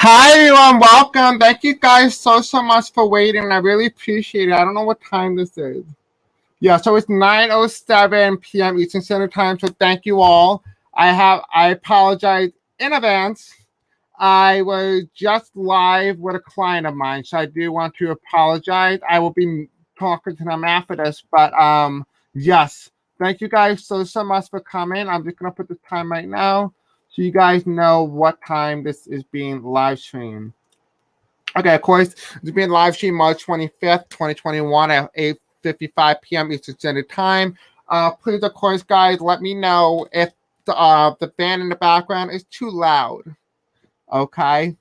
Hi everyone, welcome. Thank you guys so much for waiting. I really appreciate it. I don't know what time this is. Yeah, so it's 9:07 p.m. Eastern Standard Time. So thank you all. I apologize in advance. I was just live with a client of mine, so I do want to apologize. I will be talking to them after this, but yes, thank you guys so much for coming. I'm just gonna put the time right now so you guys know what time this is being live streamed. Okay, of course, it's being live streamed March 25th, 2021 at 8:55 p.m. Eastern Standard Time. Please, of course, guys, let me know if the band in the background is too loud. Okay.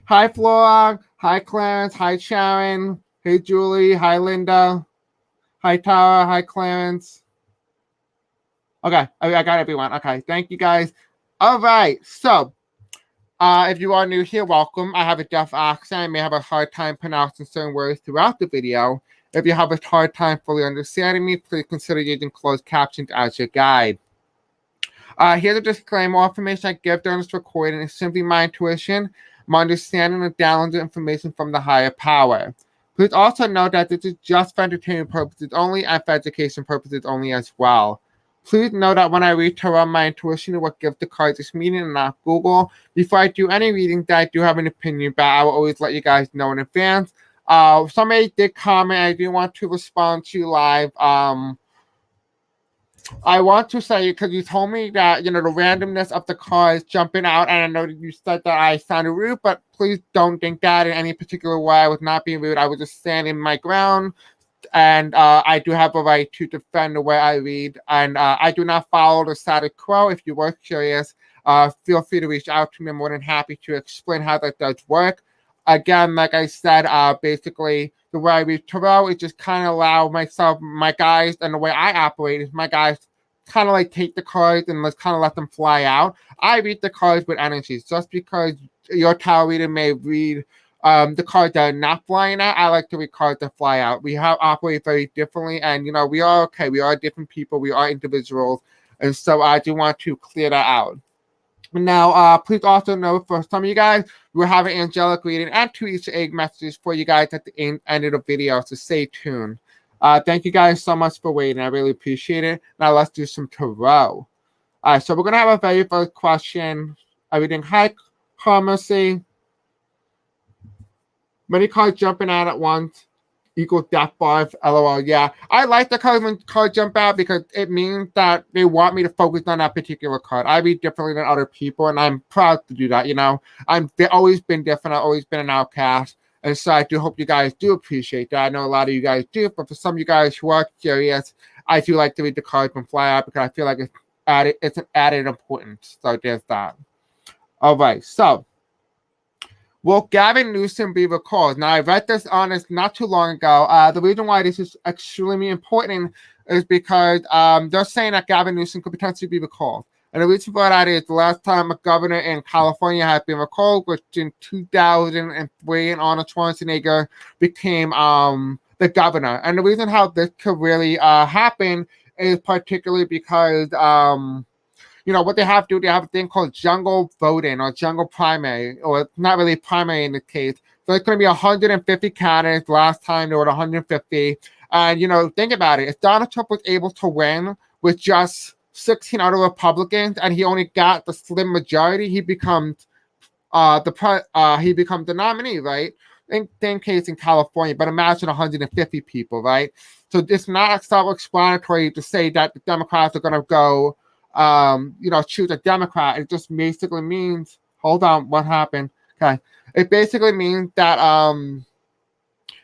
Hi, Flora. Hi, Clarence. Hi, Sharon. Hey, Julie. Hi, Linda. Hi, Tara. Hi, Clarence. Okay, I got everyone. Okay, thank you guys. All right, so if you are new here, welcome. I have a deaf accent. I may have a hard time pronouncing certain words throughout the video. If you have a hard time fully understanding me, please consider using closed captions as your guide. Here's a disclaimer. All information I give during this recording is simply my intuition, my understanding and download information from the higher power. Please also note that this is just for entertainment purposes only and for education purposes only as well. Please know that when I read tarot, my intuition is what gives the cards its meaning and not Google. Before I do any reading that I do have an opinion about, I will always let you guys know in advance. Somebody did comment. I do want to respond to live. I want to say, because you told me that, the randomness of the cards jumping out, and I know that you said that I sounded rude, but please don't think that in any particular way. I was not being rude. I was just standing my ground, and I do have a right to defend the way I read, and I do not follow the status quo. If you were curious, feel free to reach out to me. I'm more than happy to explain how that does work. Again, like I said, basically, the way I read tarot is just kind of allow myself, my guys, and the way I operate is my guys kind of like take the cards and let's kind of let them fly out. I read the cards with energies. Just because your tarot reader may read the cards that are not flying out, I like to read cards that fly out. We have operate very differently, and we are okay. We are different people. We are individuals, and so I do want to clear that out. Now, please also note for some of you guys, we're having Angelic reading and 2 Easter egg messages for you guys at the end of the video, so stay tuned. Thank you guys so much for waiting. I really appreciate it. Now, let's do some tarot. All right, so we're going to have a very first question. Everything. Hi, Carmesy. Many cards jumping out at once equals death bars. LOL. Yeah, I like the cards when cards jump out because it means that they want me to focus on that particular card. I read differently than other people, and I'm proud to do that. I've always been different. I've always been an outcast, and so I do hope you guys do appreciate that. I know a lot of you guys do, but for some of you guys who are curious, I do like to read the cards and fly out because I feel like it's an added importance. So there's that. All right, so. Will Gavin Newsom be recalled? Now, I read this on this not too long ago. The reason why this is extremely important is because they're saying that Gavin Newsom could potentially be recalled. And the reason for that is the last time a governor in California had been recalled was in 2003, and Arnold Schwarzenegger became the governor. And the reason how this could really happen is particularly because what they have to do, they have a thing called jungle voting or jungle primary, or not really primary in this case. So it's going to be 150 candidates. Last time there were 150. And, think about it. If Donald Trump was able to win with just 16 other Republicans and he only got the slim majority, he becomes the nominee, right? In same case in California, but imagine 150 people, right? So it's not self-explanatory to say that the Democrats are going to go choose a Democrat. It just basically means, hold on, what happened? Okay. It basically means that,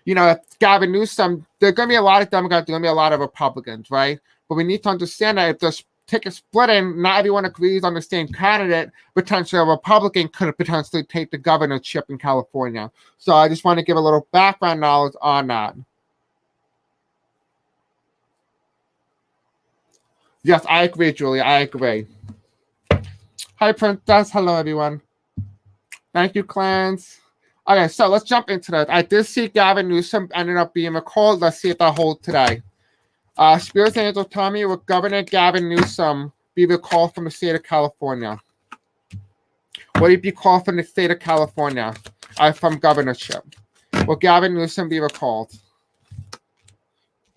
if Gavin Newsom, there are going to be a lot of Democrats, there are going to be a lot of Republicans, right? But we need to understand that if there's ticket splitting, not everyone agrees on the same candidate. Potentially a Republican could potentially take the governorship in California. So I just want to give a little background knowledge on that. Yes, I agree, Julie. I agree. Hi, Princess. Hello, everyone. Thank you, Clarence. Okay, so let's jump into that. I did see Gavin Newsom ended up being recalled. Let's see if that holds today. Spirit Angel tell me, will Governor Gavin Newsom be recalled from the state of California? Will he be called from the state of California from governorship? Will Gavin Newsom be recalled?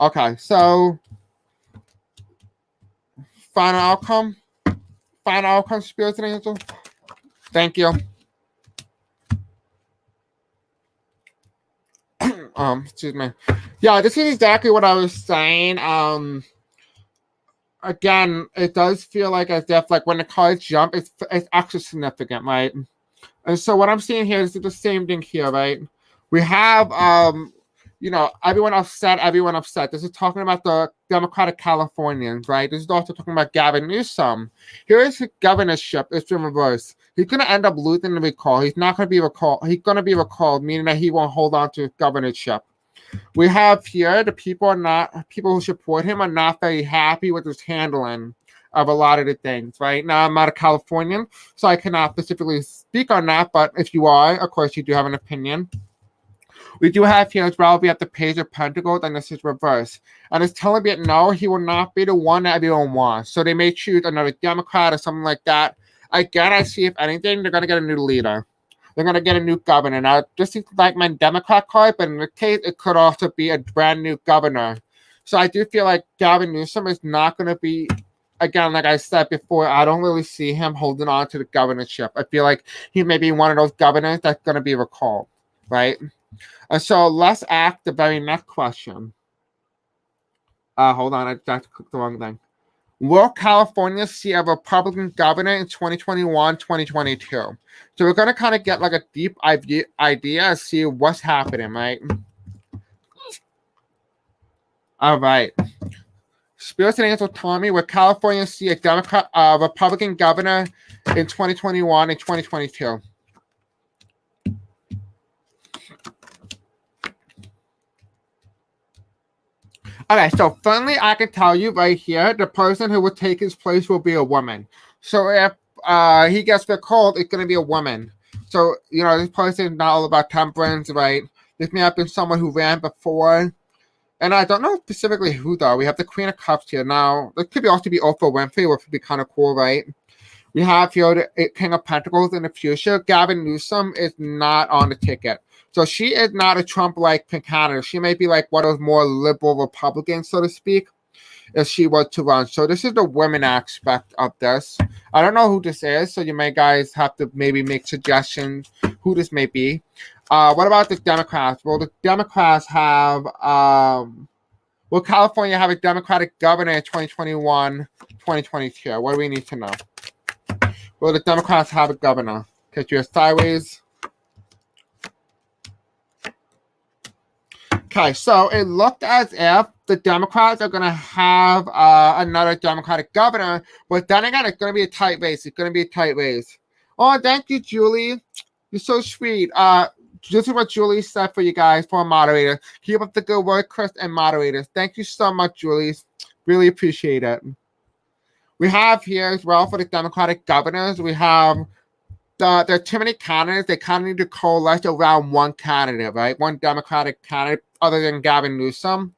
Okay, so final outcome. Final outcome, Spirits and Angels. Thank you. Excuse me. Yeah, this is exactly what I was saying. Again, it does feel like as if like when the cards jump, it's actually significant, right? And so what I'm seeing here is the same thing here, right? We have everyone upset. This is talking about the Democratic Californians, right? This is also talking about Gavin Newsom. Here is his governorship. It's in reverse. He's going to end up losing the recall. He's not going to be recalled. He's going to be recalled, meaning that he won't hold on to his governorship. We have here the people who support him are not very happy with his handling of a lot of the things, right? Now, I'm not a Californian, so I cannot specifically speak on that, but if you are, of course, you do have an opinion. We do have here as well, we have the Page of Pentacles, and this is reverse. And it's telling me that no, he will not be the one that everyone wants. So they may choose another Democrat or something like that. Again, I see if anything, they're going to get a new leader. They're going to get a new governor. Now, this is like my Democrat card, but in this case, it could also be a brand new governor. So I do feel like Gavin Newsom is not going to be, again, like I said before, I don't really see him holding on to the governorship. I feel like he may be one of those governors that's going to be recalled, right? And so let's ask the very next question. Hold on, I just clicked the wrong thing. Will California see a Republican governor in 2021, 2022? So we're going to kind of get like a deep idea and see what's happening, right? All right. Spirits and Angels told me, will California see a Republican governor in 2021 and 2022? Okay, so finally, I can tell you right here, the person who will take his place will be a woman. So if he gets recalled, it's going to be a woman. So, this person is not all about temperance, right? This may have been someone who ran before. And I don't know specifically who, though. We have the Queen of Cups here. Now, this could also be Oprah Winfrey, which would be kind of cool, right? We have here the King of Pentacles in the future. Gavin Newsom is not on the ticket. So she is not a Trump-like candidate. She may be like one of those more liberal Republicans, so to speak, if she were to run. So this is the women aspect of this. I don't know who this is, so you may guys have to maybe make suggestions who this may be. What about the Democrats? Will the Democrats have, will California have a Democratic governor in 2021, 2022? What do we need to know? Will the Democrats have a governor? Catch you sideways. Okay, so it looked as if the Democrats are going to have another Democratic governor, but then again, it's going to be a tight race. It's going to be a tight race. Oh, thank you, Julie. You're so sweet. This is what Julie said for you guys, for a moderator. Keep up the good work, Chris, and moderators. Thank you so much, Julie. Really appreciate it. We have here as well for the Democratic governors, we have there are too many candidates. They kind of need to coalesce around one candidate, right? One Democratic candidate other than Gavin Newsom.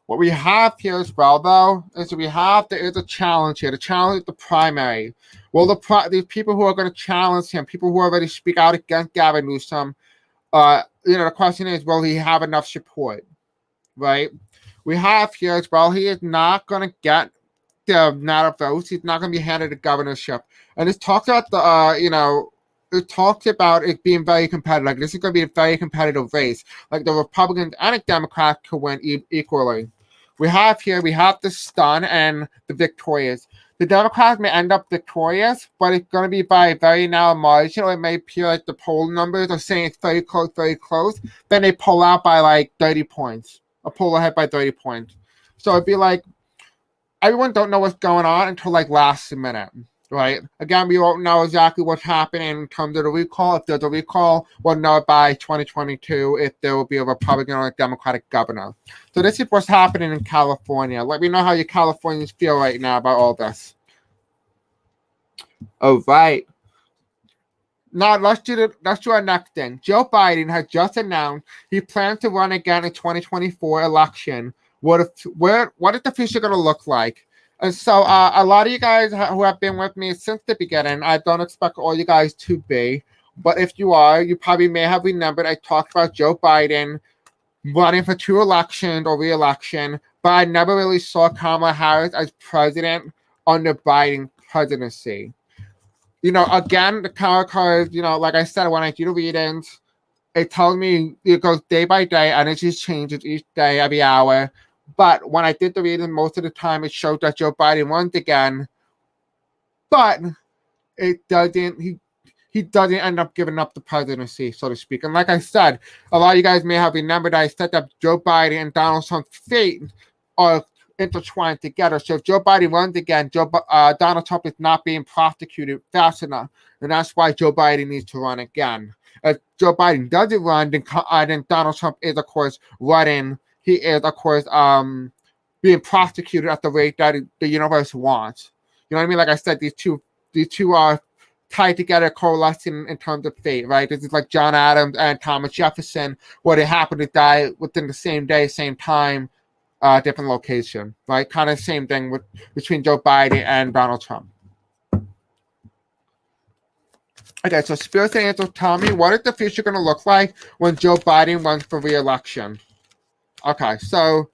What we have here as well, though, is there is a challenge here. The challenge is the primary. Well, these people who are going to challenge him, people who already speak out against Gavin Newsom, the question is, will he have enough support, right? We have here as well, he is not going to get the amount of votes. He's not going to be handed the governorship. And it talks about it talks about it being very competitive. Like, this is going to be a very competitive race. Like, the Republicans and the Democrats could win equally. We have the stun and the victorious. The Democrats may end up victorious, but it's going to be by a very narrow margin. Or it may appear like the poll numbers are saying it's very close, very close. Then they pull out by like 30 points. Or pull ahead by 30 points. So it'd be like, everyone don't know what's going on until like last minute, right? Again, we won't know exactly what's happening in terms of the recall. If there's a recall, we'll know by 2022 if there will be a Republican or a Democratic governor. So this is what's happening in California. Let me know how you Californians feel right now about all this. All right. Now let's do our next thing. Joe Biden has just announced he plans to run again in 2024 election. What is the future going to look like? And so a lot of you guys who have been with me since the beginning, I don't expect all you guys to be, but if you are, you probably may have remembered I talked about Joe Biden running for 2 elections or re-election, but I never really saw Kamala Harris as president under Biden presidency. Again, the tarot cards, like I said, when I do the readings, it tells me it goes day by day, energy changes each day, every hour. But when I did the reading, most of the time it showed that Joe Biden won again. But it doesn't. He doesn't end up giving up the presidency, so to speak. And like I said, a lot of you guys may have remembered I said that Joe Biden and Donald Trump's fate are intertwined together. So if Joe Biden runs again, Donald Trump is not being prosecuted fast enough, and that's why Joe Biden needs to run again. If Joe Biden doesn't run, then Donald Trump is, of course, running. He is, of course, being prosecuted at the rate that the universe wants. You know what I mean? Like I said, these two are tied together, coalescing in terms of fate, right? This is like John Adams and Thomas Jefferson, where they happen to die within the same day, same time, different location, right? Kind of same thing between Joe Biden and Donald Trump. Okay, so Spirit and Angels, tell me, what is the future going to look like when Joe Biden runs for re-election? Okay, so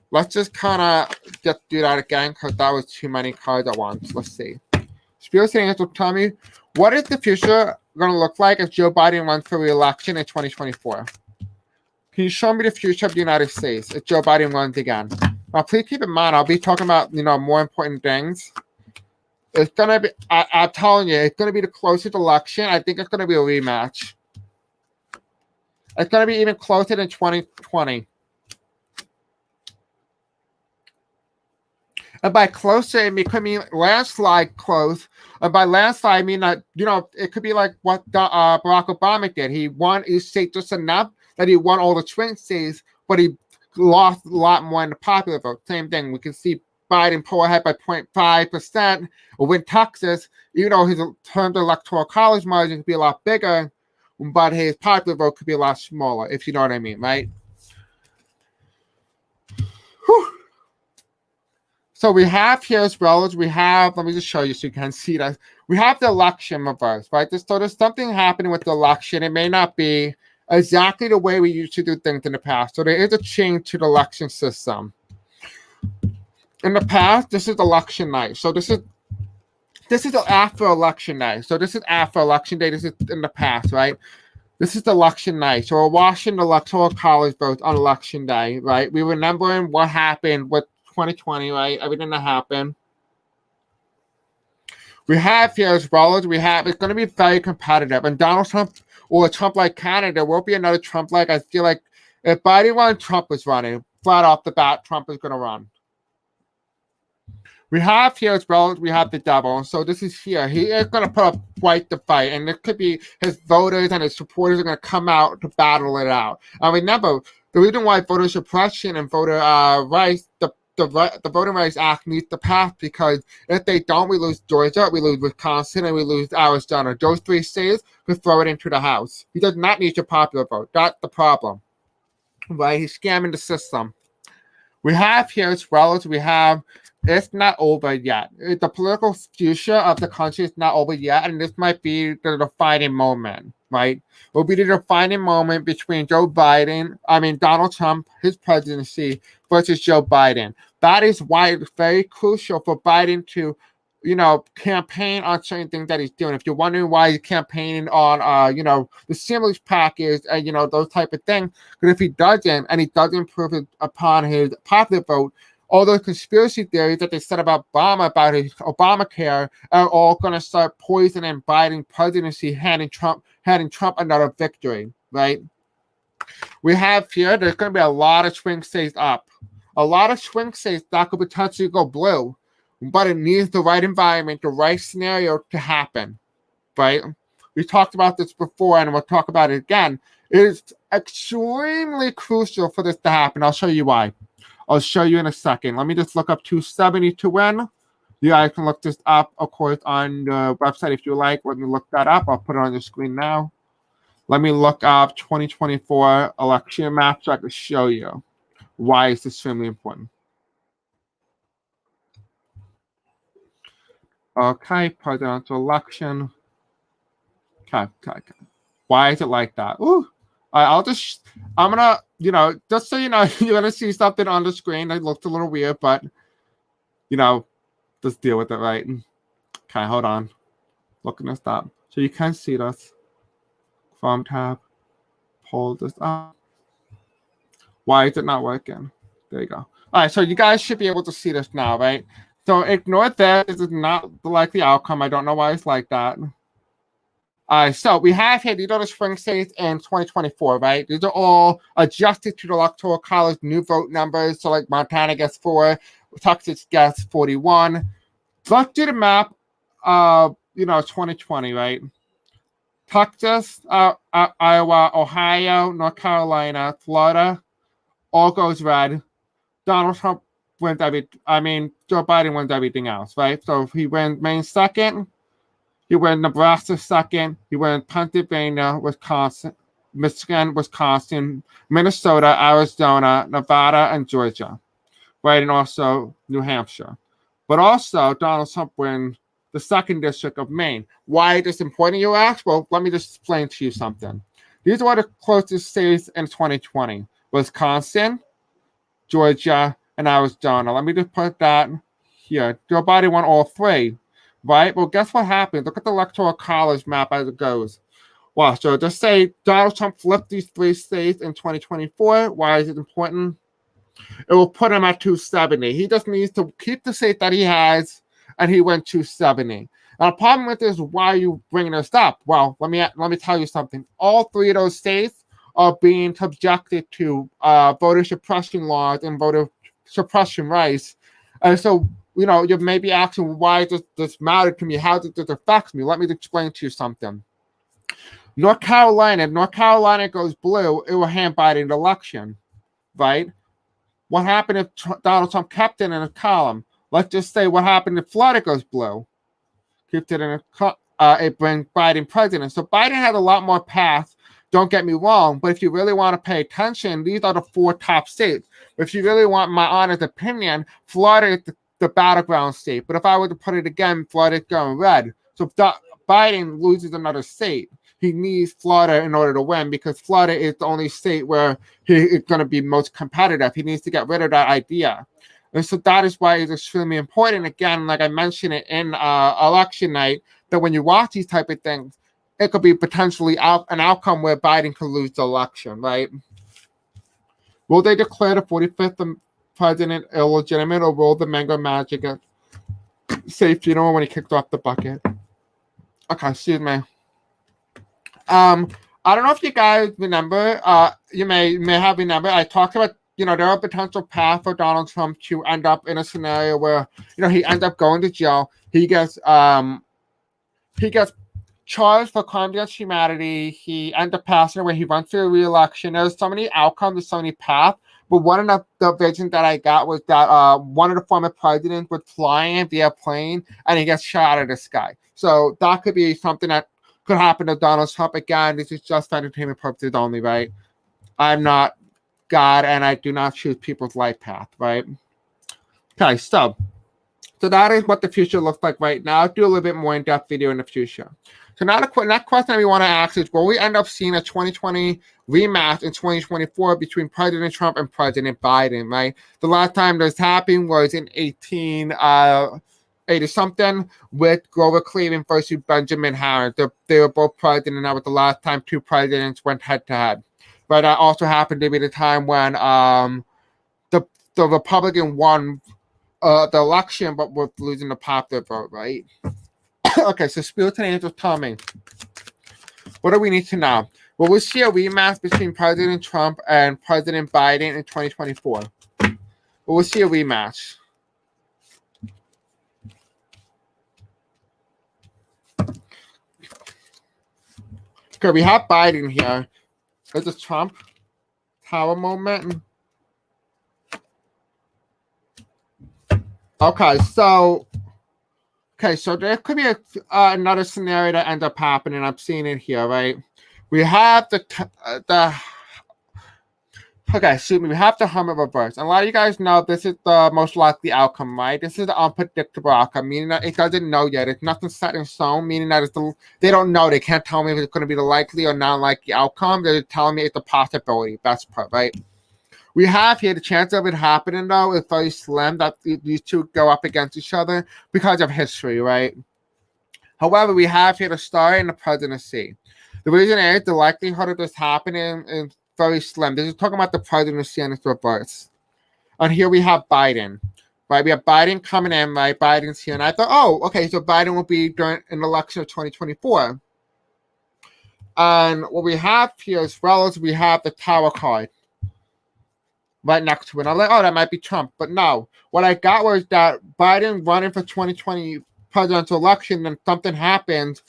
let's just kind of just do that again, because that was too many cards at once. Let's see. Spirit and Angels, tell me, what is the future going to look like if Joe Biden runs for re-election in 2024? Can you show me the future of the United States if Joe Biden runs again? Now, please keep in mind, I'll be talking about, more important things. It's going to be, I'm telling you, it's going to be the closest election. I think it's going to be a rematch. It's going to be even closer than 2020. And by closer, it could mean landslide close. And by landslide, I mean that, it could be like what Barack Obama did. He won each state just enough that he won all the swing states, but he lost a lot more in the popular vote. Same thing. We can see Biden pull ahead by 0.5% or win Texas, even though his terms of electoral college margin could be a lot bigger, but his popular vote could be a lot smaller, if you know what I mean, right? Whew. So we have here as well as let me just show you so you can see that. We have the election reverse, right? So there's something happening with the election. It may not be exactly the way we used to do things in the past. So there is a change to the election system. In the past, this is election night. So this is after election night. So this is after election day. This is in the past, right? This is the election night. So we're watching the electoral college votes on election day, right? We're remembering what happened with 2020, right? Everything that happened. We have here as well as it's going to be very competitive. And Donald Trump or a Trump-like candidate, there won't be another Trump-like. I feel like if Biden won, Trump is running. Flat off the bat, Trump is going to run. We have here as well as we have the devil. So this is here. He is going to put up quite the fight. And it could be his voters and his supporters are going to come out to battle it out. And remember, the reason why voter suppression and voter rights, the Voting Rights Act needs to pass, because if they don't, we lose Georgia, we lose Wisconsin, and we lose Arizona. Those 3 states could throw it into the House. He does not need your popular vote. That's the problem, right? He's scamming the system. We have here as well as it's not over yet. The political future of the country is not over yet, and this might be the defining moment, right? It will be the defining moment between Donald Trump, his presidency, versus Joe Biden. That is why it's very crucial for Biden to, campaign on certain things that he's doing. If you're wondering why he's campaigning on, the stimulus package and, those type of things, because if he doesn't, and he doesn't improve upon his popular vote, all those conspiracy theories that they said about Obama, about his Obamacare, are all going to start poisoning Biden's presidency, handing Trump another victory, right? We have here, there's going to be a lot of swing states up. A lot of swing states that could potentially go blue, but it needs the right environment, the right scenario to happen, right? We talked about this before, and we'll talk about it again. It is extremely crucial for this to happen. I'll show you why. I'll show you in a second. Let me just look up 270 to win. You guys can look this up, of course, on the website if you like. Let me look that up. I'll put it on the screen now. Let me look up 2024 election map so I can show you why it's extremely important. Okay, presidential election. Okay. Why is it like that? Ooh. I'm gonna, just so you know, you're gonna see something on the screen that looks a little weird, but, just deal with it, right? Okay, hold on. Looking this up. So you can see this. Chrome tab. Pull this up. Why is it not working? There you go. All right, so you guys should be able to see this now, right? So ignore that. This is not the likely outcome. I don't know why it's like that. So we have here, these are the swing states in 2024, right? These are all adjusted to the Electoral College new vote numbers. So like Montana gets 4, Texas gets 41. Let's do the map, 2020, right? Texas, Iowa, Ohio, North Carolina, Florida, all goes red. Donald Trump wins Joe Biden wins everything else, right? So if he wins Maine second, he wins Nebraska second, he wins Pennsylvania, Wisconsin, Michigan, Wisconsin, Minnesota, Arizona, Nevada, and Georgia, right? And also New Hampshire. But also, Donald Trump wins the second district of Maine. Why is this important, you ask? Well, let me just explain to you something. These are the closest states in 2020. Wisconsin, Georgia, and Arizona. Let me just put that here. Joe Biden won all 3, right? Well, guess what happened? Look at the Electoral College map as it goes. Well, so just say Donald Trump flipped these 3 states in 2024. Why is it important? It will put him at 270. He just needs to keep the state that he has, and he went 270. Now, the problem with this is why are you bringing this up? Well, let me tell you something. All 3 of those states are being subjected to voter suppression laws and voter suppression rights. And so, you may be asking, why does this matter to me? How does this affect me? Let me explain to you something. North Carolina goes blue, it will hand Biden the election, right? What happened if Donald Trump kept it in a column? Let's just say what happened if Florida goes blue. Kept it in it brings Biden president. So Biden had a lot more paths. Don't get me wrong, but if you really want to pay attention, these are the 4 top states. If you really want my honest opinion, Florida is the battleground state. But if I were to put it again, Florida is going red. So if Biden loses another state, he needs Florida in order to win, because Florida is the only state where he is going to be most competitive. He needs to get rid of that idea. And so that is why it's extremely important. Again, like I mentioned it in election night, that when you watch these type of things, it could be potentially an outcome where Biden could lose the election, right? Will they declare the 45th president illegitimate, or will the mango magic say funeral when he kicked off the bucket? Okay, excuse me. I don't know if you guys remember. You may have remembered. I talked about, there are potential paths for Donald Trump to end up in a scenario where, he ends up going to jail. He gets charged for crime against humanity. He ends up passing away. He runs for a re-election. There's so many outcomes, there's so many paths. But one of the visions that I got was that one of the former presidents was flying via plane and he gets shot out of the sky. So that could be something that could happen to Donald Trump. Again, this is just for entertainment purposes only, right? I'm not God, and I do not choose people's life path, right? Okay, so that is what the future looks like right now. I'll do a little bit more in-depth video in the future. So now the next question we want to ask is, will we end up seeing a 2020 rematch in 2024 between President Trump and President Biden, right? The last time this happened was in 1880-something with Grover Cleveland versus Benjamin Harris. They were both president, and that was the last time 2 presidents went head-to-head. But that also happened to be the time when the Republican won the election, but was losing the popular vote, right? Okay, so Spirited Angels, tell me, what do we need to know? Well, we'll see a rematch between President Trump and President Biden in 2024. But we'll see a rematch. Okay, we have Biden here. There's a Trump Tower moment. Okay, so there could be another scenario that ends up happening. I'm seeing it here, right? We have the Okay, so we have the Hummer reverse. And a lot of you guys know this is the most likely outcome, right? This is the unpredictable outcome, meaning that it doesn't know yet. It's nothing set in stone, meaning that they don't know. They can't tell me if it's going to be the likely or non-likely outcome. They're telling me it's a possibility. Best part, right? We have here the chance of it happening, though, is very slim that these two go up against each other because of history, right? However, we have here the star and the presidency. The reason is the likelihood of this happening is very slim. This is talking about the presidency and its reverse. And here we have Biden, right? We have Biden coming in, right? Biden's here. And I thought, oh, okay, so Biden will be during an election of 2024. And what we have here as well is we have the Tower card right next to it. I'm like, oh, that might be Trump. But no, what I got was that Biden running for 2020 presidential election, and something happens,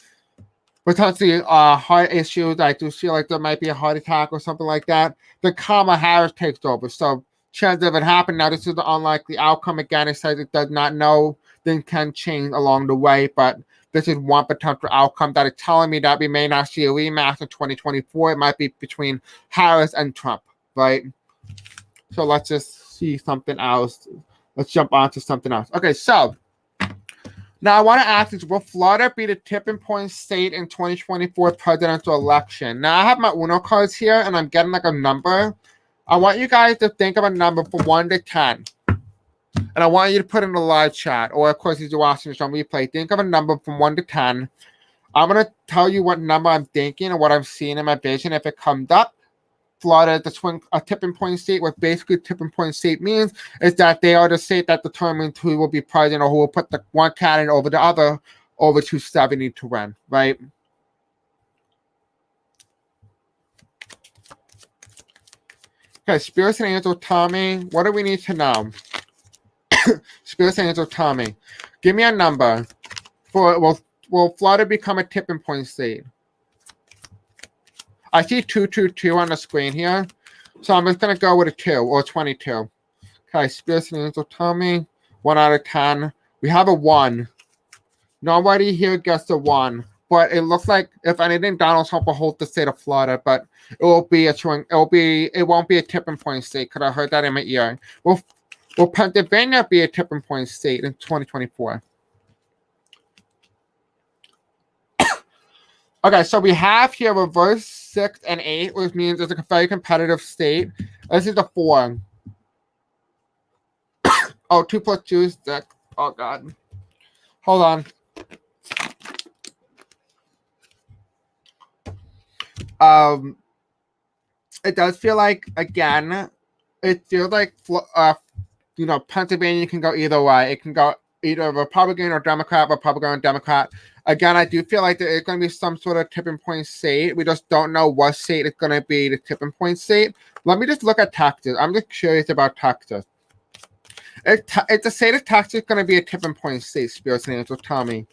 potentially heart issues. I do feel like there might be a heart attack or something like that. Then Kamala Harris takes over. So chance of it happening. Now, this is the unlikely outcome. Again, it says it does not know. Things can change along the way, but this is one potential outcome that is telling me that we may not see a rematch in 2024. It might be between Harris and Trump, right? So let's just see something else. Let's jump on to something else. Okay, so now I want to ask you, will Florida be the tipping point state in 2024 presidential election? Now I have my Uno cards here, and I'm getting like a number. I want you guys to think of a number from 1 to 10. And I want you to put in the live chat, or of course, if you're watching this on replay, think of a number from 1 to 10. I'm going to tell you what number I'm thinking and what I'm seeing in my vision. If it comes up, Florida is a tipping point state. What basically tipping point state means is that they are the state that determines who will be president or who will put the one candidate over the other over 270 to win, right? Okay, Spirits and Angels, tell me, what do we need to know? Spirits and Angels, tell me, give me a number for will Florida become a tipping point state? I see 222 on the screen here, so I'm just going to go with a 2 or 22. Okay, Spirits and Angels, tell me 1 out of 10. We have a 1. Nobody here gets a 1, but it looks like, if anything, Donald Trump will hold the state of Florida, but it won't be a tipping point state, because I heard that in my ear. Will Pennsylvania be a tipping point state in 2024? Okay, so we have here reverse 6 and 8, which means it's a very competitive state. This is a 4. Oh, 2 plus 2 is 6. Oh, God. Hold on. It does feel like, again, it feels like, Pennsylvania can go either way. It can go either Republican or Democrat, Republican or Democrat. Again, I do feel like there is going to be some sort of tipping point state. We just don't know what state is going to be the tipping point state. Let me just look at Texas. I'm just curious about Texas. If the state of Texas is going to be a tipping point state, Spirits and Angels, tell me.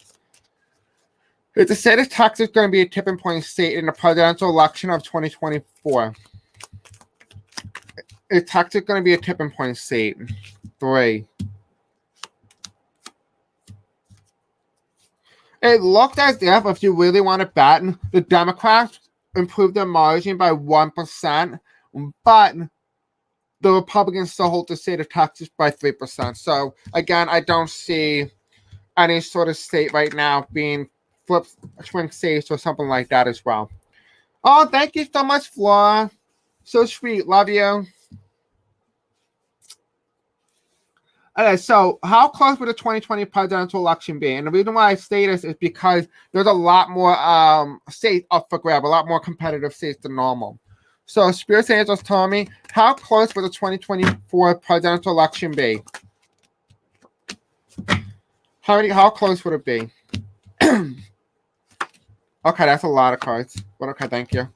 If the state of Texas is going to be a tipping point state in the presidential election of 2024. Is Texas going to be a tipping point state? 3. It looked as if you really want to bet, the Democrats improved their margin by 1%, but the Republicans still hold the state of Texas by 3%. So, again, I don't see any sort of state right now being flipped swing states or something like that as well. Oh, thank you so much, Flora. So sweet. Love you. Okay, so how close would the 2020 presidential election be? And the reason why I say this is because there's a lot more states up for grab, a lot more competitive states than normal. So Spirits and Angels, tell me, how close would the 2024 presidential election be? How close would it be? Okay, that's a lot of cards. But okay, thank you.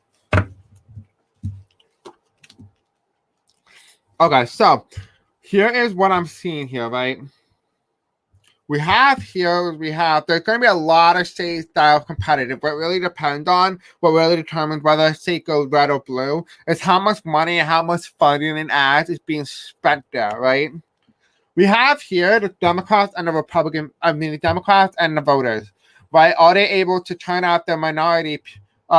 Okay, so here is what I'm seeing here, right? There's going to be a lot of states that are competitive. What really depends on, what really determines whether a state goes red or blue is how much money and how much funding and ads is being spent there, right? We have here the Democrats and the Democrats and the voters, right? Are they able to turn out their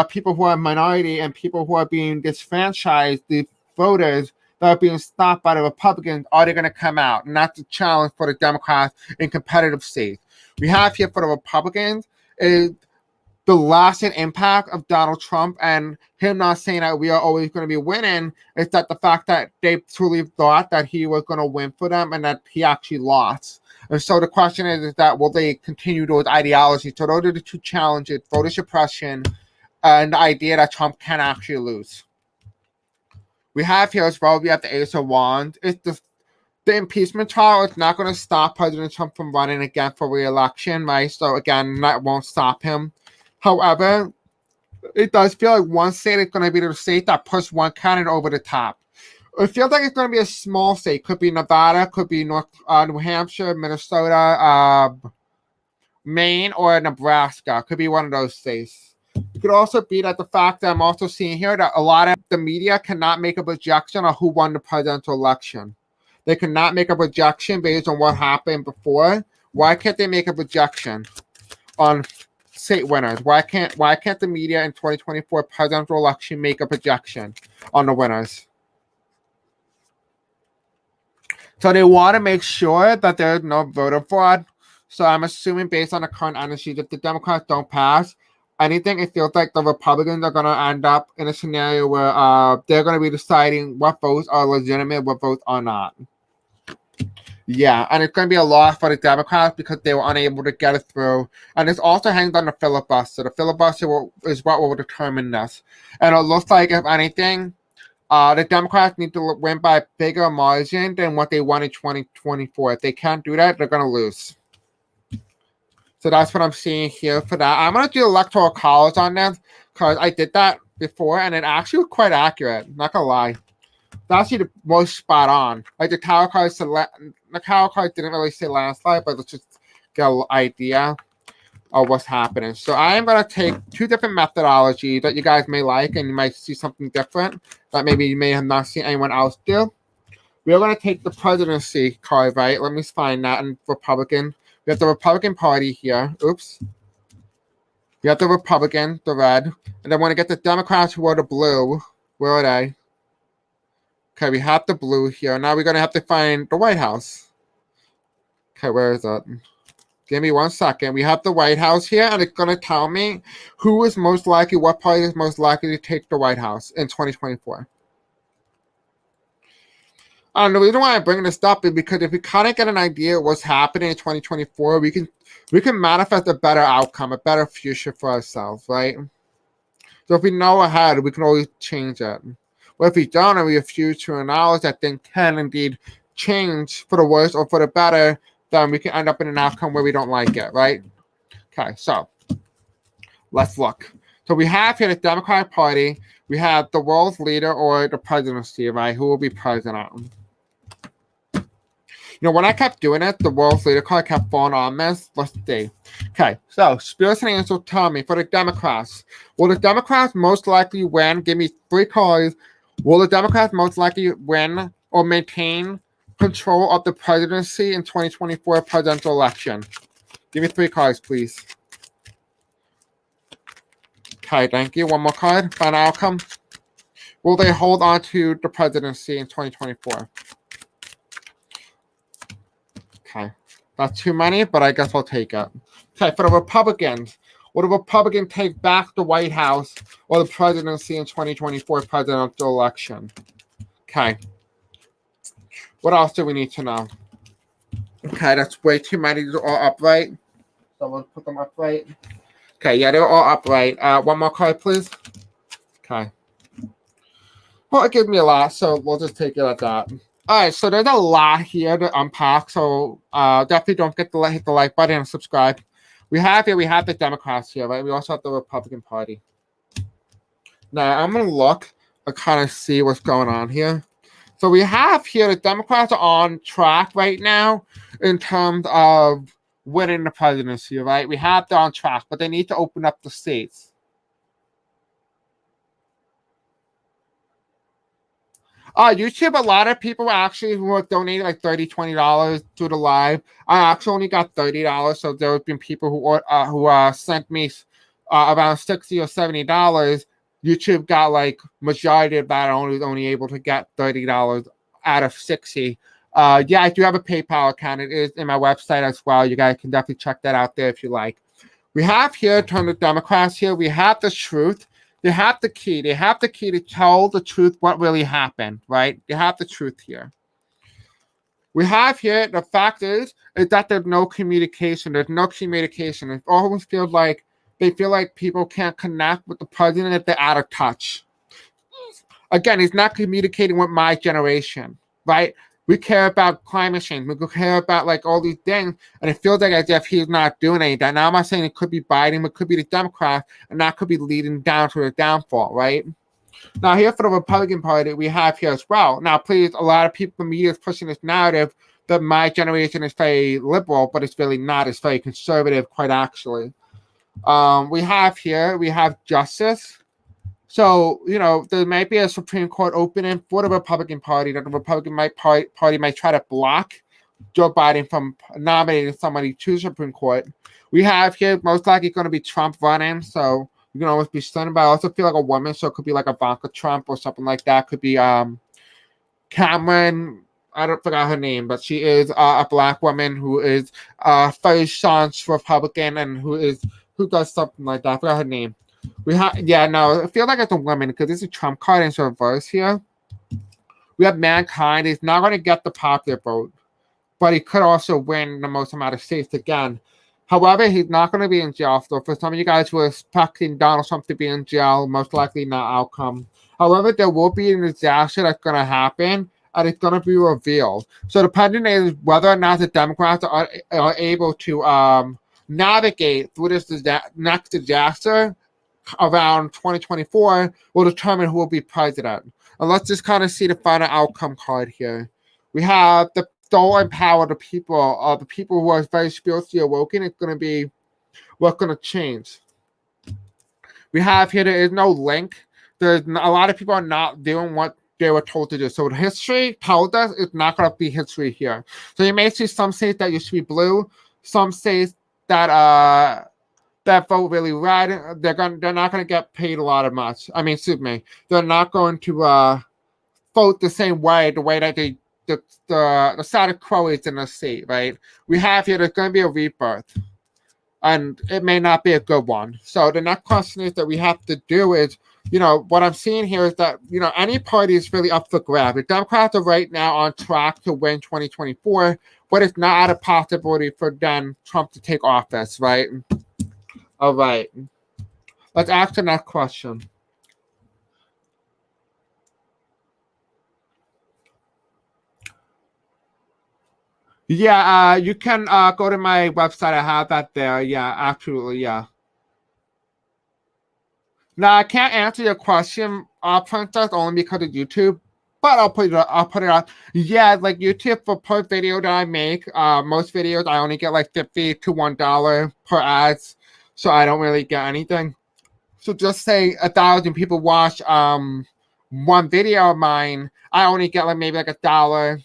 people who are minority and people who are being disfranchised, the voters, that are being stopped by the Republicans, are they going to come out? And that's the challenge for the Democrats in competitive states. We have here for the Republicans is the lasting impact of Donald Trump and him not saying that we are always going to be winning. Is that the fact that they truly thought that he was going to win for them and that he actually lost. And so the question is that will they continue those ideologies? So those are the two challenges: voter suppression and the idea that Trump can actually lose. We have here as well, we have the Ace of Wands. It's the impeachment trial is not going to stop President Trump from running again for re-election, right? So again, that won't stop him. However, it does feel like one state is going to be the state that pushed one candidate over the top. It feels like it's going to be a small state. Could be Nevada, could be New Hampshire, Minnesota, Maine, or Nebraska. Could be one of those states. It could also be that the fact that I'm also seeing here that a lot of the media cannot make a projection on who won the presidential election. They cannot make a projection based on what happened before. Why can't they make a projection on state winners? Why can't the media in 2024 presidential election make a projection on the winners? So they want to make sure that there's no voter fraud. So I'm assuming based on the current energy, if the Democrats don't pass anything, it feels like the Republicans are going to end up in a scenario where they're going to be deciding what votes are legitimate, what votes are not. Yeah, and it's going to be a loss for the Democrats because they were unable to get it through. And it's also hangs on the filibuster. The filibuster is what will determine this. And it looks like, if anything, the Democrats need to win by a bigger margin than what they won in 2024. If they can't do that, they're going to lose. So that's what I'm seeing here for that. I'm going to do electoral college on this because I did that before, and it actually was quite accurate. Not going to lie. That's actually the most spot on. Like the tarot cards didn't really say landslide, but let's just get an idea of what's happening. So I am going to take two different methodologies that you guys may like, and you might see something different that maybe you may have not seen anyone else do. We are going to take the presidency card, right? Let me find that in Republican. We have the Republican Party here. Oops. We have the Republican, the red. And then when I get the Democrats who are the blue, where are they? Okay, we have the blue here. Now we're going to have to find the White House. Okay, where is it? Give me 1 second. We have the White House here, and it's going to tell me who is most likely, what party is most likely to take the White House in 2024. And the reason why I'm bringing this up is because if we kind of get an idea of what's happening in 2024, we can manifest a better outcome, a better future for ourselves, right? So if we know ahead, we can always change it. But if we don't, and we refuse to acknowledge that things can indeed change for the worse or for the better, then we can end up in an outcome where we don't like it, right? Okay, so let's look. So we have here the Democratic Party. We have the world's leader or the presidency, right? Who will be president? You know, when I kept doing it, the world's leader card kept falling on this. Let's see. Okay, so spirits and angels tell me for the Democrats. Will the Democrats most likely win? Give me 3 cards. Will the Democrats most likely win or maintain control of the presidency in 2024 presidential election? Give me 3 cards, please. Okay, thank you. 1 more card. Final outcome. Will they hold on to the presidency in 2024? Okay, that's too many, but I guess I'll take it. Okay, for the Republicans, will the Republicans take back the White House or the presidency in 2024 presidential election? Okay. What else do we need to know? Okay, that's way too many. These are all upright. So we'll put them upright. Okay, yeah, they're all upright. 1 more card, please. Okay. Well, it gives me a lot, so we'll just take it at that. All right, so there's a lot here to unpack, so definitely don't forget to hit the like button and subscribe. We have the Democrats here, right? We also have the Republican Party. Now, I'm going to look and kind of see what's going on here. So we have here the Democrats are on track right now in terms of winning the presidency, right? We have them on track, but they need to open up the states. YouTube, a lot of people actually who have donated like $30, $20 to the live. I actually only got $30, so there have been people who sent me around $60 or $70 YouTube got like majority of that, only able to get $30 out of 60. Yeah, I do have a PayPal account. It is in my website as well. You guys can definitely check that out there if you like. We have here, turn the Democrats here, we have the truth. They have the key. They have the key to tell the truth what really happened, right? They have the truth here. We have here, the fact is that there's no communication. There's no communication. It always feels like they feel like people can't connect with the president if they're out of touch. Again, he's not communicating with my generation, right? We care about climate change. We care about like all these things, and it feels like as if he's not doing anything. Now I'm not saying it could be Biden, but it could be the Democrats, and that could be leading down to the downfall, right? Now here for the Republican Party, we have here as well. Now, please, a lot of people, the media is pushing this narrative that my generation is very liberal, but it's really not. It's very conservative, quite actually. We have justice. So, there might be a Supreme Court opening for the Republican Party that the Republican Party might try to block Joe Biden from nominating somebody to the Supreme Court. We have here most likely going to be Trump running, so you can always be stunned. But I also feel like a woman, so it could be like Ivanka Trump or something like that. Could be Cameron. I don't forget her name, but she is a black woman who is very staunch Republican and who does something like that. I forgot her name. I feel like it's a woman because this is a Trump card in reverse here. We have Mankind. He's not going to get the popular vote, but he could also win the most amount of states again. However, he's not going to be in jail. So for some of you guys who are expecting Donald Trump to be in jail, most likely not outcome. However, there will be a disaster that's going to happen, and it's going to be revealed. So depending on whether or not the Democrats are able to navigate through this next disaster around 2024 will determine who will be president. And let's just kind of see the final outcome card here. We have the stolen power of the people who are very spiritually awoken. It's going to be what's going to change. We have here, there is no link. There's a lot of people are not doing what they were told to do. So history tells us it's not going to be history here. So you may see some states that used to be blue, some states that vote really red. They're not going to get paid a lot of much. They're not going to vote the same way, the way that the status quo is in the state, right? We have here, there's going to be a rebirth, and it may not be a good one. So the next question is that we have to do is, what I'm seeing here is that, any party is really up for grabs. The Democrats are right now on track to win 2024, but it's not out of possibility for then Trump to take office, right? All right. Let's ask the next question. Yeah, you can go to my website. I have that there. Yeah, absolutely. Yeah. Now I can't answer your question, Princess, only because of YouTube. But I'll put it out. Yeah, like YouTube for per video that I make. Most videos I only get like $50 to $1 per ads, so I don't really get anything. So just say 1,000 people watch one video of mine, I only get like maybe like $1.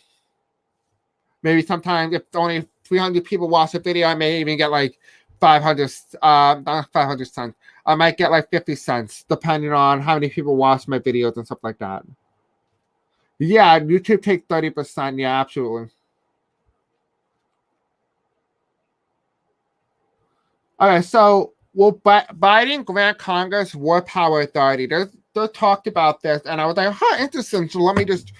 Maybe sometimes if only 300 people watch a video, I may even get like 500, not 500 cents. I might get like 50 cents, depending on how many people watch my videos and stuff like that. Yeah, YouTube takes 30%. Yeah, absolutely. Okay, so will Biden grant Congress war power authority? They talked about this, and I was like, interesting. So let me just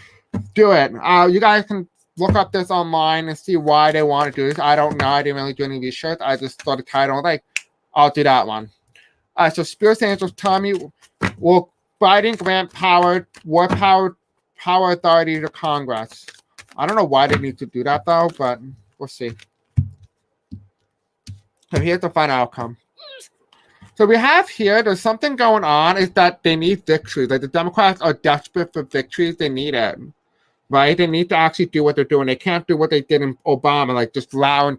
do it. You guys can look up this online and see why they want to do this. I don't know. I didn't really do any research. I just saw the title. Like, I'll do that one. So Spirit Angels tell me, will Biden grant war power authority to Congress? I don't know why they need to do that though, but we'll see. So here's the final outcome. So we have here, there's something going on, is that they need victories. Like the Democrats are desperate for victories. They need it, right? They need to actually do what they're doing. They can't do what they did in Obama, like just allowing,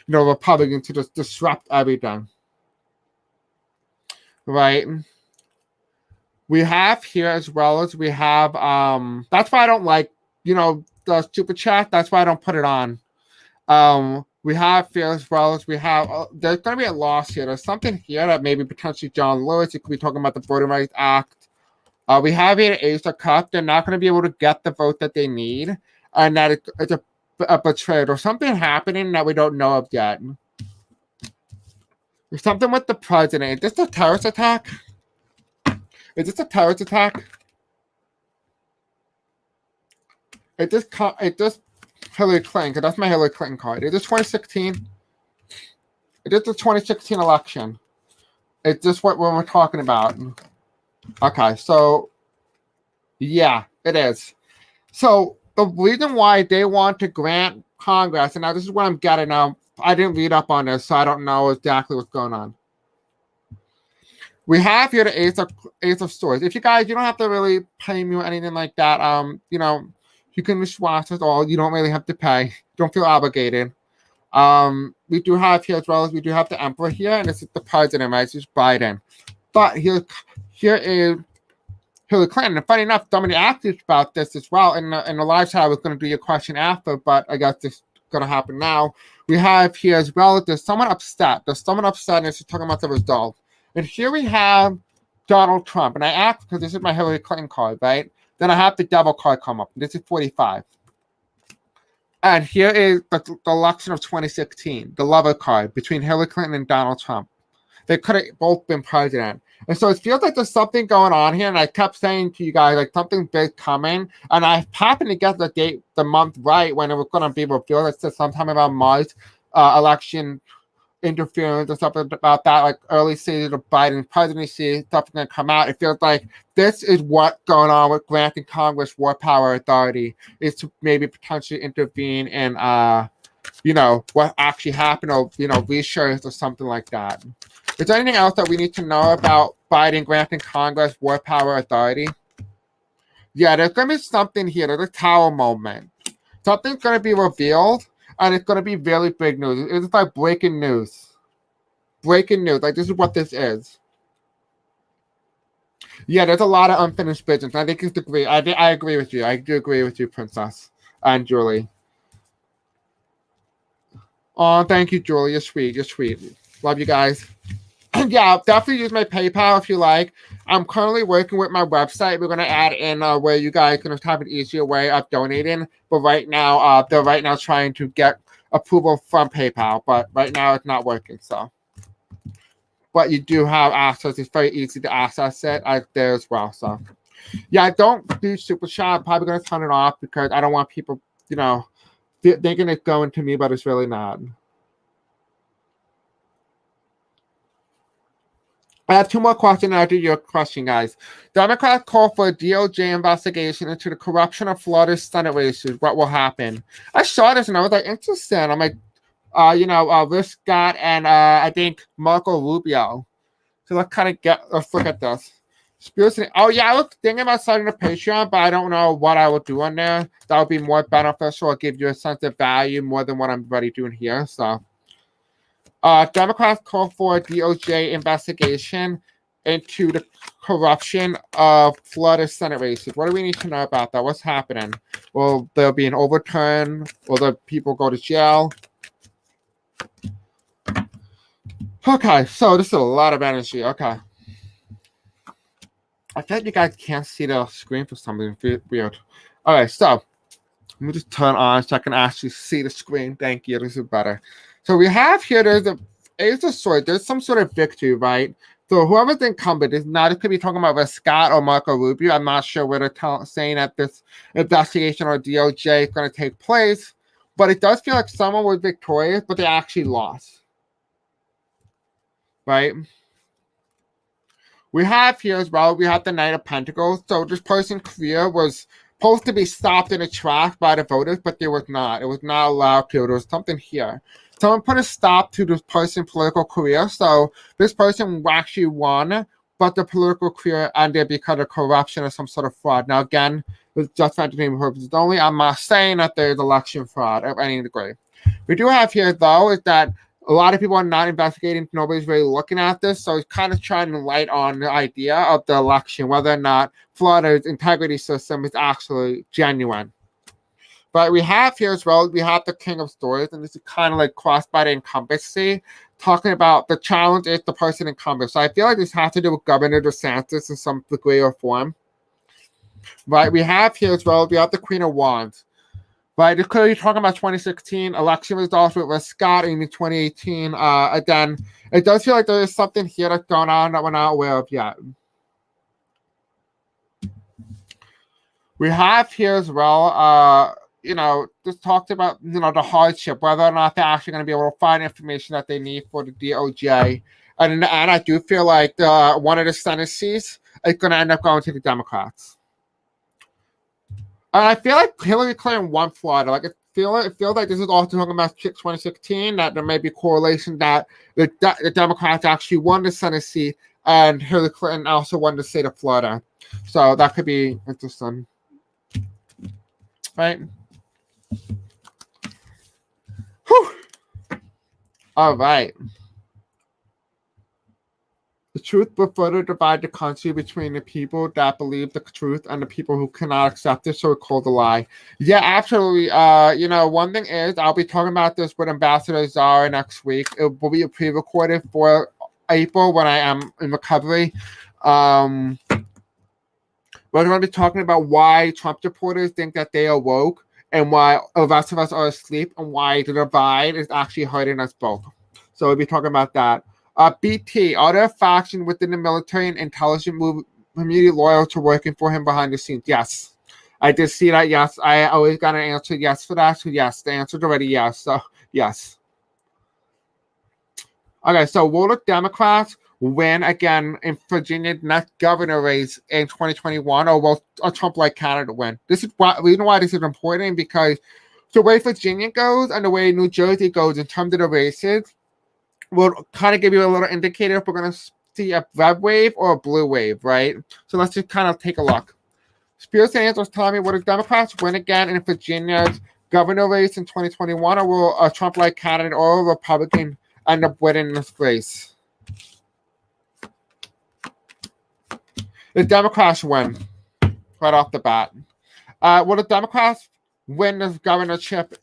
Republicans to just disrupt everything, right? We have here as well as we have, that's why I don't like, the super chat. That's why I don't put it on. We have here as well as we have, there's going to be a loss here. There's something here that maybe potentially John Lewis, you could be talking about the Voting Rights Act. We have here the Ace of Cups. They're not going to be able to get the vote that they need, and that it's a betrayal or something happening that we don't know of yet. There's something with the president. Is this a terrorist attack? Is this a terrorist attack? It just Hillary Clinton, because that's my Hillary Clinton card. Is this 2016? It is the 2016 election. It's just what we're talking about. Okay, so yeah, it is. So the reason why they want to grant Congress, and now this is what I'm getting now. I didn't read up on this, so I don't know exactly what's going on. We have here the Ace of Swords. If you guys, you don't have to really pay me or anything like that. You know, you can just watch us all. You don't really have to pay. Don't feel obligated. We do have here as well as we do have the Emperor here, and this is the president, right? This is Biden. But here is Hillary Clinton. And funny enough, somebody asked us about this as well in the live chat. I was going to do your question after, but I guess this is going to happen now. We have here as well, there's someone upset. There's someone upset, and she's talking about the result. And here we have Donald Trump. And I asked, because this is my Hillary Clinton card, right? Then I have the devil card come up. This is 45. And here is the election of 2016, the lover card between Hillary Clinton and Donald Trump. They could have both been president. And so it feels like there's something going on here. And I kept saying to you guys, like, something big coming. And I happened to get the date, the month right when it was going to be revealed. It said sometime around March, election interference or something about that, like early stages of Biden's presidency, stuff going to come out. It feels like this is what's going on with granting Congress war power authority, is to maybe potentially intervene in, you know, what actually happened, or, you know, research or something like that. Is there anything else that we need to know about Biden granting Congress war power authority? Yeah, there's going to be something here. There's a tower moment. Something's going to be revealed. And it's going to be very big news. It's like breaking news. Breaking news. Like, this is what this is. Yeah, there's a lot of unfinished business. I think it's agree. I agree with you. I do agree with you, Princess and Julie. Oh, thank you, Julie. You're sweet. You're sweet. Love you guys. Yeah, definitely use my PayPal if you like. I'm currently working with my website. We're going to add in where you guys can have an easier way of donating. But right now, they're right now trying to get approval from PayPal. But right now, it's not working. So, but you do have access. It's very easy to access it there as well. So, yeah, don't do Super Chat. I'm probably going to turn it off because I don't want people, you know, thinking it's going to me, but it's really not. I have two more questions after your question, guys. Democrats call for a DOJ investigation into the corruption of Florida's Senate races. What will happen? I saw this and I was like, interesting. I'm like, you know, Rick Scott and I think Marco Rubio. So let's look at this. Oh yeah, I was thinking about starting a Patreon, but I don't know what I would do on there. That would be more beneficial or give you a sense of value more than what I'm already doing here. So. Democrats call for a DOJ investigation into the corruption of Florida Senate races. What do we need to know about that? What's happening? Will there be an overturn? Will the people go to jail? Okay, so this is a lot of energy. Okay. I feel like you guys can't see the screen for something weird. All right, so let me just turn on so I can actually see the screen. Thank you. This is better. So we have here, there's a Ace of Swords. There's some sort of victory, right? So whoever's incumbent is not, it could be talking about Rick Scott or Marco Rubio. I'm not sure where they're saying that this investigation or DOJ is going to take place, but it does feel like someone was victorious, but they actually lost, right? We have here as well, we have the Knight of Pentacles. So this person's career was supposed to be stopped in a track by the voters, but there was not. It was not allowed to. There was something here. Someone put a stop to this person's political career. So this person actually won, but the political career ended because of corruption or some sort of fraud. Now, again, it's just for entertainment purposes only. I'm not saying that there's election fraud of any degree. We do have here, though, is that a lot of people are not investigating. Nobody's really looking at this. So it's kind of shining light on the idea of the election, whether or not Florida's integrity system is actually genuine. But we have here as well, we have the King of Swords, and this is kind of like crossed by the incumbency, talking about the challenge is the person incumbent. So I feel like this has to do with Governor DeSantis in some degree or form. right? We have here as well, we have the Queen of Wands, right? It's clearly talking about 2016 election results with Scott in 2018. Again, it does feel like there is something here that's going on that we're not aware of yet. We have here as well, just talked about, the hardship, whether or not they're actually going to be able to find information that they need for the DOJ. And in the end, I do feel like one of the Senate seats is going to end up going to the Democrats. And I feel like Hillary Clinton won Florida. Like, it feels like this is also talking about 2016, that there may be correlation that the Democrats actually won the Senate seat, and Hillary Clinton also won the state of Florida. So that could be interesting. Right? Whew. All right. The truth will further divide the country between the people that believe the truth and the people who cannot accept it, so it's called a lie. Yeah, absolutely. One thing is, I'll be talking about this with Ambassador Zara next week. It will be a pre-recorded for April when I am in recovery. We're going to be talking about why Trump supporters think that they are woke and why the rest of us are asleep, and why the divide is actually hurting us both. So we'll be talking about that. BT, are there factions within the military and intelligence community loyal to working for him behind the scenes? Yes. I did see that, yes. I always got an answer yes for that. So yes, the answer's already yes. So yes. Okay, so will the Democrats win again in Virginia's next governor race in 2021, or will a Trump-like candidate win? This is why, reason why this is important, because the way Virginia goes and the way New Jersey goes in terms of the races will kind of give you a little indicator if we're going to see a red wave or a blue wave, right? So let's just kind of take a look. Spears and Angels telling me, will the Democrats win again in Virginia's governor race in 2021, or will a Trump-like candidate or a Republican end up winning this race? The Democrats win right off the bat. Will the Democrats win the governorship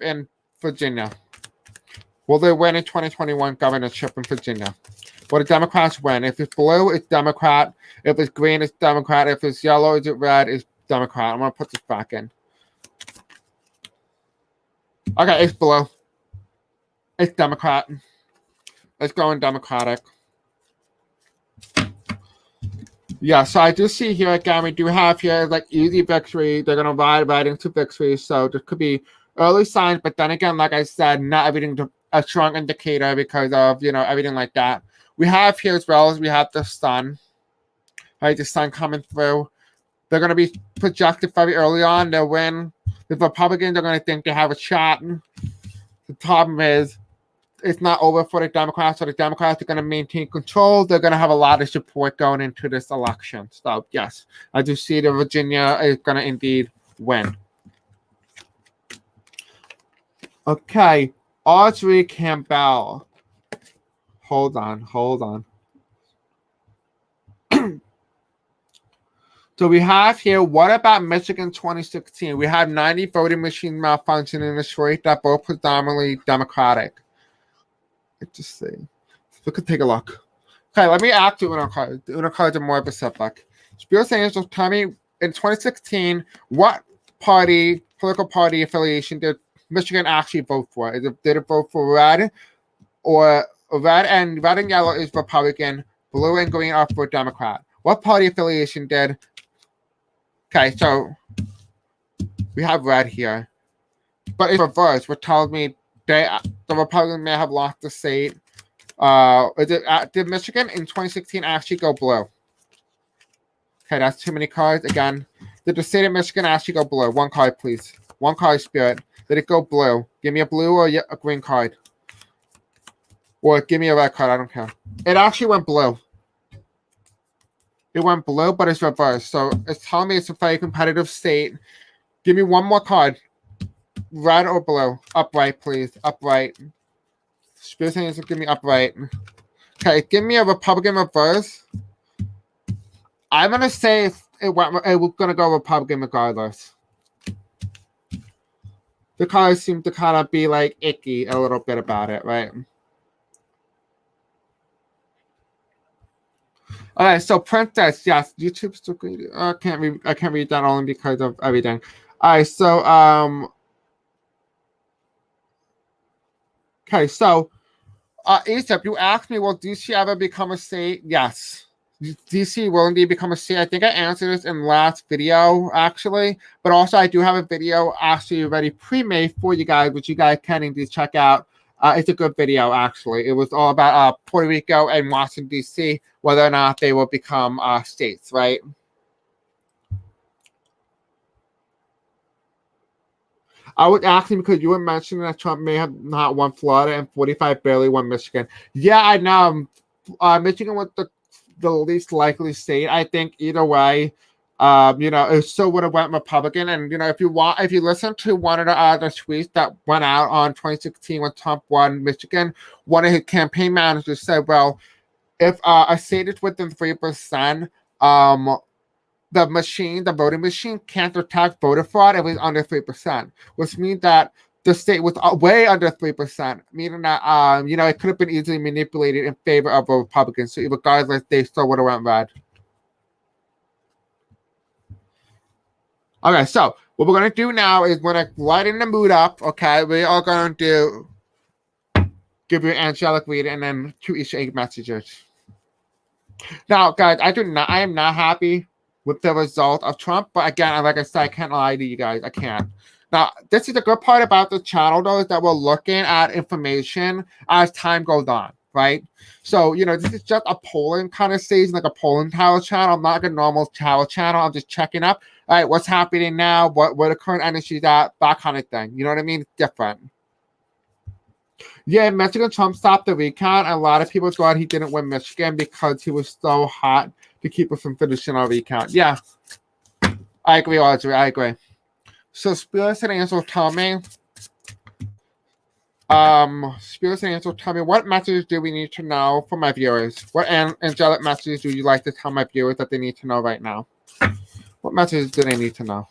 in Virginia? Will they win in 2021 governorship in Virginia? Will the Democrats win? If it's blue, it's Democrat. If it's green, it's Democrat. If it's yellow, it's red, it's Democrat. I'm going to put this back in. Okay, it's blue. It's Democrat. It's going Democratic. Yeah, so I do see here, again, we do have here, like, easy victory. They're going to ride right into victory. So there could be early signs. But then again, like I said, not everything a strong indicator because of, everything like that. We have here as well as we have the sun. Right, the sun coming through. They're going to be projected very early on. They'll win. The Republicans are going to think they have a shot. The problem is, it's not over for the Democrats. So the Democrats are going to maintain control. They're going to have a lot of support going into this election. So, yes, I do see that Virginia is going to indeed win. Okay, Audrey Campbell. Hold on. So we have here, what about Michigan 2016? We have 90 voting machine malfunction in the state that both predominantly Democratic. Let's just see. We could take a look. Okay, let me ask you Uno cards are more specific. Spears Angels, tell me, in 2016, what political party affiliation did Michigan actually vote for? Did it vote for red, or red and yellow is Republican, blue and green are for Democrat? What party affiliation did? Okay, so we have red here, but it's reversed, which tells me the Republicans may have lost the state. Did Michigan in 2016 actually go blue? Okay, that's too many cards. Again, did the state of Michigan actually go blue? One card, please. One card, Spirit. Did it go blue? Give me a blue or a green card. Or give me a red card. I don't care. It actually went blue. It went blue, but it's reversed. So it's telling me it's a very competitive state. Give me one more card. Red or blue? Upright, please. Upright. Spirit saying give me upright. Okay, give me a Republican reverse. I'm going to say it was going to go Republican regardless. The cards seem to kind of be like icky a little bit about it, right? Okay, so Princess, yes, YouTube's still great. I can't read that only because of everything. All right, so okay, so Egypt, you asked me, will DC ever become a state? Yes. DC will indeed become a state. I think I answered this in last video, actually. But also, I do have a video actually already pre-made for you guys, which you guys can indeed check out. It's a good video, actually. It was all about Puerto Rico and Washington, D.C., whether or not they will become states, right? I would ask him because you were mentioning that Trump may have not won Florida and 45 barely won Michigan. Yeah, I know. Michigan was the least likely state. I think either way, it still would have went Republican. And if you listen to one of the other tweets that went out on 2016 when Trump won Michigan, one of his campaign managers said, "Well, if a state is within 3%, the voting machine can't detect voter fraud if it's under 3%, which means that the state was way under 3%, meaning that it could have been easily manipulated in favor of a Republican. So regardless, they still would have went red." Okay, so what we're gonna do now is we're gonna lighten the mood up. Okay, we are gonna give you an angelic read and then 2 Easter egg messages. Now, guys, I am not happy with the result of Trump, but again, like I said, I can't lie to you guys. I can't. Now, this is the good part about the channel, though, is that we're looking at information as time goes on, right? So, this is just a polling kind of station, like a polling tower channel. I'm not like a normal tower channel. I'm just checking up, all right, what's happening now, where the current energy is at, that kind of thing. You know what I mean? It's different. Yeah, Michigan Trump stopped the recount. A lot of people thought he didn't win Michigan because he was so hot to keep us from finishing our recount. Yeah, I agree, Audrey. I agree. So, Spirits and Angels, tell me. Spirits and Angels, tell me, what messages do we need to know for my viewers? What angelic messages do you like to tell my viewers that they need to know right now? What messages do they need to know?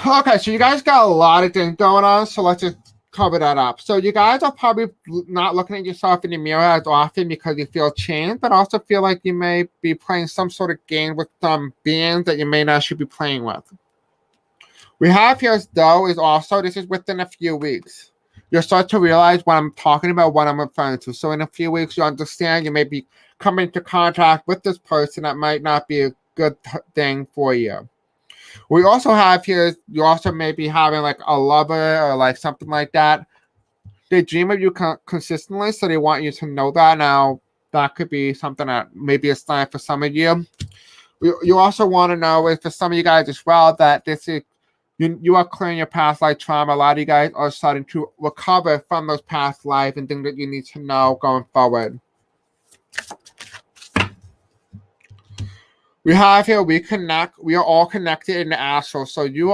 Okay, so you guys got a lot of things going on, so let's just cover that up. So you guys are probably not looking at yourself in the mirror as often because you feel changed, but also feel like you may be playing some sort of game with some beings that you may not should be playing with. We have here, though, is also, this is within a few weeks. You'll start to realize what I'm talking about, what I'm referring to. So in a few weeks, you understand you may be coming into contact with this person that might not be a good thing for you. We also have here, you also may be having like a lover or like something like that. They dream of you consistently, so they want you to know that. Now, that could be something that may be a sign for some of you. You also want to know, if for some of you guys as well, that this is, you are clearing your past life trauma. A lot of you guys are starting to recover from those past life and things that you need to know going forward. We have here, we are all connected in the astral. So you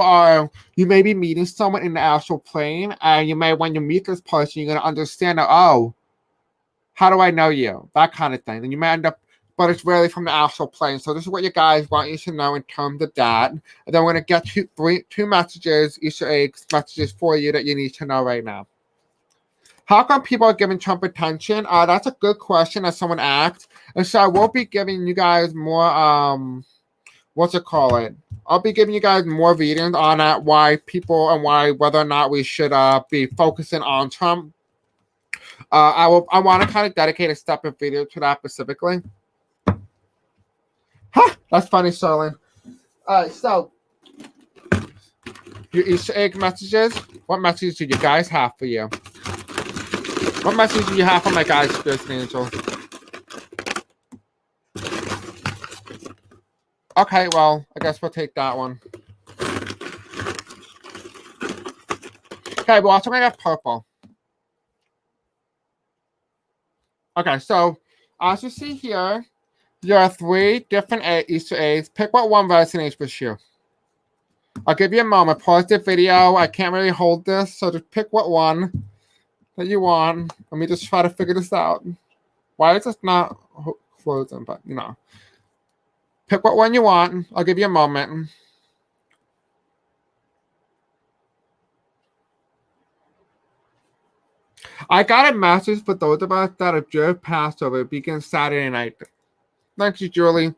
may be meeting someone in the astral plane, and when you meet this person, you're going to understand that, oh, how do I know you? That kind of thing. And you may end up, but it's really from the astral plane. So this is what you guys want you to know in terms of that. And then we're going to get two messages, Easter eggs messages for you that you need to know right now. How come people are giving Trump attention? That's a good question that someone asked. And so I will be giving you guys more, I'll be giving you guys more readings on that, whether or not we should be focusing on Trump. I want to kind of dedicate a separate video to that specifically. That's funny, Sterling. Alright, so your Easter egg messages. What messages do you guys have for you? What message do you have for my guys, Spirits and Angels? Okay, well, I guess we'll take that one. Okay, we're also going to get purple. Okay, so as you see here, there are 3 different Easter eggs. Pick what one resonates with you. I'll give you a moment. Pause the video. I can't really hold this, so just pick what one that you want. Let me just try to figure this out. Why is this not closing? But, pick what one you want. I'll give you a moment. I got a message for those of us that observe Passover begins Saturday night. Thank you, Julie.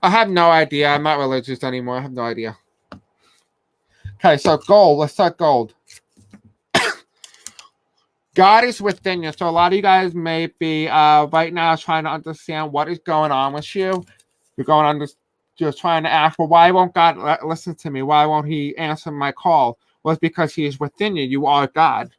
I have no idea. I'm not religious anymore. I have no idea. Okay, so gold. Let's start gold. God is within you. So a lot of you guys may be right now trying to understand what is going on with you. You're going on this, just trying to ask, well, why won't God listen to me? Why won't he answer my call? Well, it's because he is within you. You are God.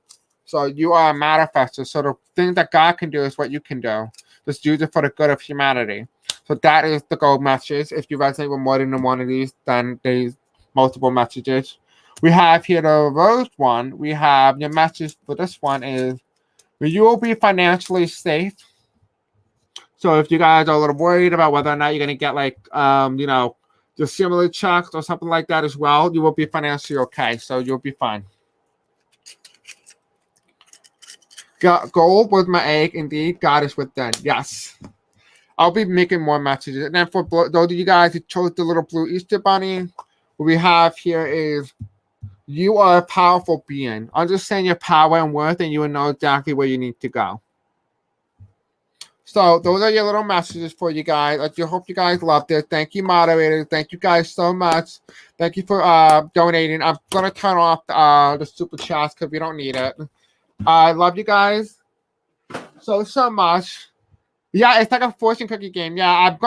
So you are a manifester. So the thing that God can do is what you can do. Just use it for the good of humanity. So that is the gold message. If you resonate with more than one of these, then there's multiple messages. We have here the rose one. We have your message for this one is, you will be financially safe. So if you guys are a little worried about whether or not you're going to get like, the similar checks or something like that as well, you will be financially okay. So you'll be fine. Gold was my egg. Indeed, God is within. Yes. I'll be making more messages. And then for those of you guys who chose the little blue Easter bunny, what we have here is, you are a powerful being. Understand your power and worth, and you will know exactly where you need to go. So those are your little messages for you guys. I do hope you guys loved it. Thank you, moderators. Thank you guys so much. Thank you for donating. I'm going to turn off the super chats because we don't need it. I love you guys so much. Yeah, it's like a fortune cookie game. Yeah,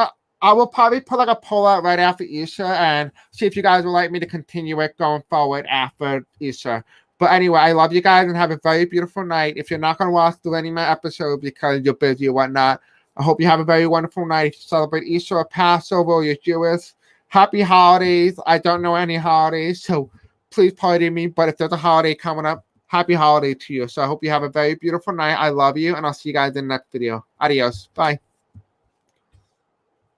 I will probably put like a poll out right after Easter and see if you guys would like me to continue it going forward after Easter. But anyway, I love you guys and have a very beautiful night. If you're not going to watch the any of my episodes because you're busy or whatnot, I hope you have a very wonderful night. If you celebrate Easter or Passover or you're Jewish, happy holidays. I don't know any holidays, so please pardon me. But if there's a holiday coming up, happy holiday to you. So I hope you have a very beautiful night. I love you, and I'll see you guys in the next video. Adios. Bye.